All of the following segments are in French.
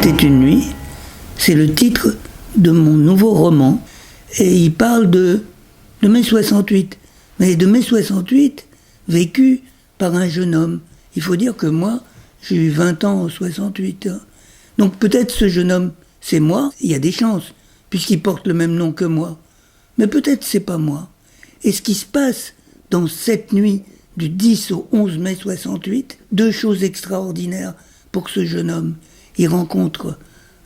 C'était une nuit, c'est le titre de mon nouveau roman, et il parle de mai 68, mais de mai 68 vécu par un jeune homme. Il faut dire que moi, j'ai eu 20 ans en 68. Hein. Donc peut-être ce jeune homme, c'est moi, il y a des chances, puisqu'il porte le même nom que moi. Mais peut-être c'est pas moi. Et ce qui se passe dans cette nuit du 10 au 11 mai 68, deux choses extraordinaires pour ce jeune homme. Il rencontre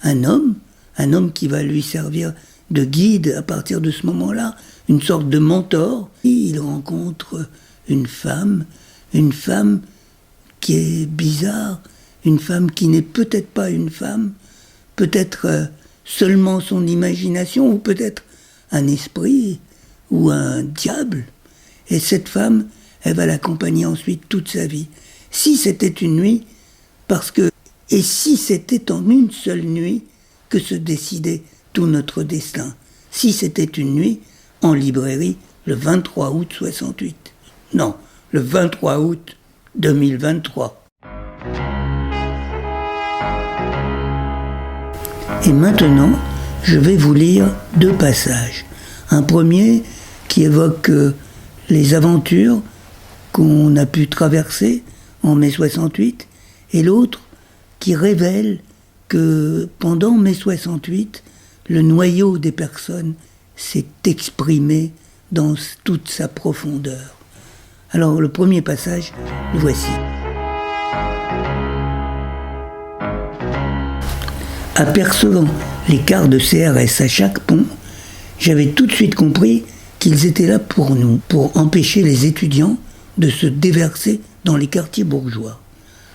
un homme qui va lui servir de guide à partir de ce moment-là, une sorte de mentor. Et il rencontre une femme qui est bizarre, une femme qui n'est peut-être pas une femme, peut-être seulement son imagination, ou peut-être un esprit, ou un diable. Et cette femme, elle va l'accompagner ensuite toute sa vie. Si c'était une nuit, et si c'était en une seule nuit que se décidait tout notre destin. Si c'était une nuit en librairie le 23 août 68. Non, le 23 août 2023. Et maintenant, je vais vous lire deux passages. Un premier qui évoque les aventures qu'on a pu traverser en mai 68, et l'autre qui révèle que pendant mai 68, le noyau des personnes s'est exprimé dans toute sa profondeur. Alors le premier passage, le voici. Apercevant les cars de CRS à chaque pont, j'avais tout de suite compris qu'ils étaient là pour nous, pour empêcher les étudiants de se déverser dans les quartiers bourgeois.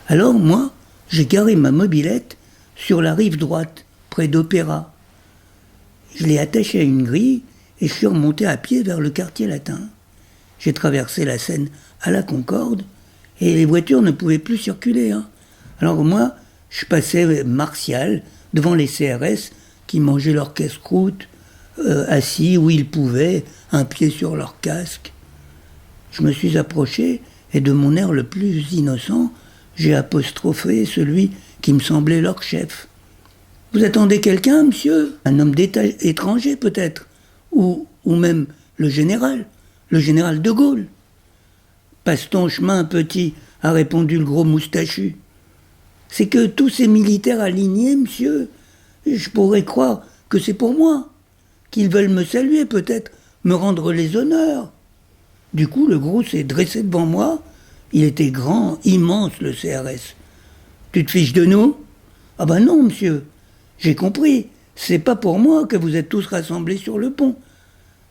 Alors moi, j'ai garé ma mobilette sur la rive droite, près d'Opéra. Je l'ai attachée à une grille et je suis remonté à pied vers le quartier latin. J'ai traversé la Seine à la Concorde et les voitures ne pouvaient plus circuler. Hein. Alors moi, je passais Martial devant les CRS qui mangeaient leur casse-croûte, assis où ils pouvaient, un pied sur leur casque. Je me suis approché et de mon air le plus innocent, j'ai apostrophé celui qui me semblait leur chef. « Vous attendez quelqu'un, monsieur ? Un homme d'État étranger, peut-être ? Ou même le général de Gaulle. »« Passe ton chemin, petit, » a répondu le gros moustachu. « C'est que tous ces militaires alignés, monsieur, je pourrais croire que c'est pour moi, qu'ils veulent me saluer, peut-être, me rendre les honneurs. » Du coup, le gros s'est dressé devant moi. Il était grand, immense, le CRS. « Tu te fiches de nous ? » ?»« Ah ben non, monsieur. J'ai compris. C'est pas pour moi que vous êtes tous rassemblés sur le pont.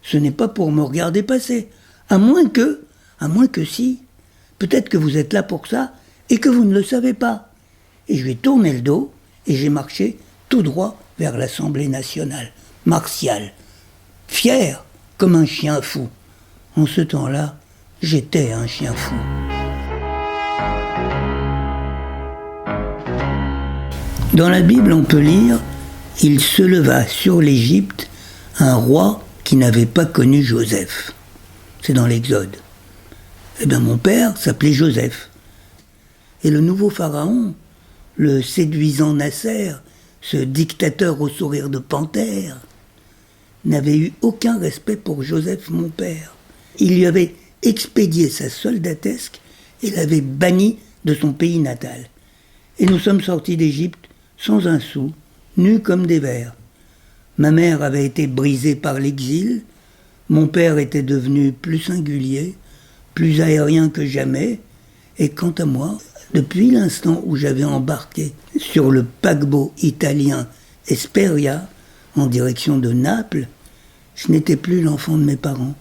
Ce n'est pas pour me regarder passer. À moins que si. Peut-être que vous êtes là pour ça et que vous ne le savez pas. » Et je lui ai tourné le dos et j'ai marché tout droit vers l'Assemblée nationale. Martial. Fier comme un chien fou. En ce temps-là, j'étais un chien fou. Dans la Bible, on peut lire « Il se leva sur l'Égypte un roi qui n'avait pas connu Joseph ». C'est dans l'Exode. Eh bien, mon père s'appelait Joseph. Et le nouveau pharaon, le séduisant Nasser, ce dictateur au sourire de panthère, n'avait eu aucun respect pour Joseph, mon père. Il lui avait expédié sa soldatesque et l'avait banni de son pays natal. Et nous sommes sortis d'Égypte sans un sou, nus comme des vers. Ma mère avait été brisée par l'exil, mon père était devenu plus singulier, plus aérien que jamais, et quant à moi, depuis l'instant où j'avais embarqué sur le paquebot italien Esperia, en direction de Naples, je n'étais plus l'enfant de mes parents,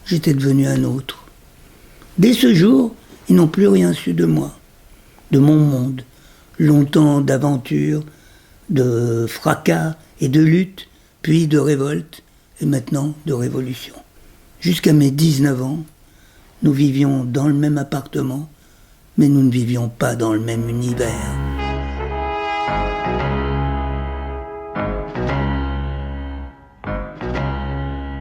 j'étais devenu un autre. Dès ce jour, ils n'ont plus rien su de moi, de mon monde, longtemps d'aventures, de fracas et de luttes, puis de révolte, et maintenant de révolution. Jusqu'à mes 19 ans, nous vivions dans le même appartement, mais nous ne vivions pas dans le même univers.